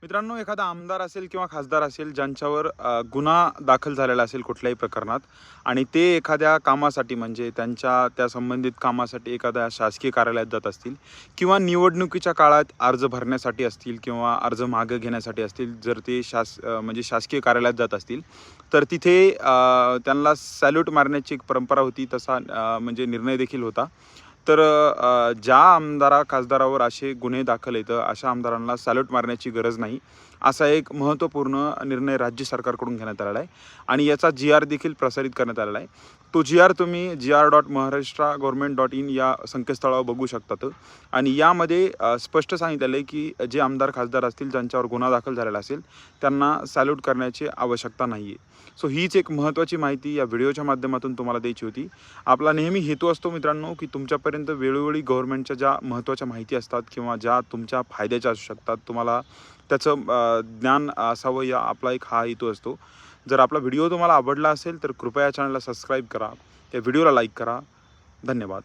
मित्रांनो, एखादा आमदार असेल किंवा खासदार असेल ज्यांच्यावर गुन्हा दाखल झालेला असेल कुठल्याही प्रकरणात आणि ते एखाद्या कामासाठी म्हणजे त्यांच्या त्या संबंधित कामासाठी एखाद्या शासकीय कार्यालयात जात असतील किंवा निवडणुकीच्या काळात अर्ज भरण्यासाठी असतील किंवा अर्ज मागे घेण्यासाठी असतील, जर ते म्हणजे शासकीय कार्यालयात जात असतील तर तिथे त्यांना सॅल्यूट मारण्याची एक परंपरा होती. तसा म्हणजे निर्णय देखील होता. तर ज्या खासदारावर असे गुन्हे दाखल आहेत, अशा आमदारांना सॅल्यूट मारण्याची गरज नाही, असा एक महत्त्वपूर्ण निर्णय राज्य सरकारकडून घेण्यात आलेला आहे आणि याचा GR देखील प्रसारित करण्यात आलेला आहे. तो GR तुम्ही gr.maharashtra.government.in या संकेतस्थळावर बघू शकतात आणि यामध्ये स्पष्ट सांगितलेलं आहे की जे आमदार खासदार असतील ज्यांच्यावर गुन्हा दाखल झालेला असेल त्यांना सॅल्यूट करण्याची आवश्यकता नाही आहे. सो हीच एक महत्त्वाची माहिती या व्हिडिओच्या माध्यमातून तुम्हाला द्यायची होती. आपला नेहमी हेतू असतो मित्रांनो की तुमच्यापर्यंत वेळोवेळी गव्हर्नमेंटच्या ज्या महत्त्वाच्या माहिती असतात किंवा ज्या तुमच्या फायद्याच्या असू शकतात, तुम्हाला त्याचं ज्ञान असावं, या आपला एक हा हेतू असतो. जर आपला व्हिडिओ तुम्हाला आवडला असेल तर कृपया चॅनलला सबस्क्राईब करा, या व्हिडिओला लाईक करा. धन्यवाद.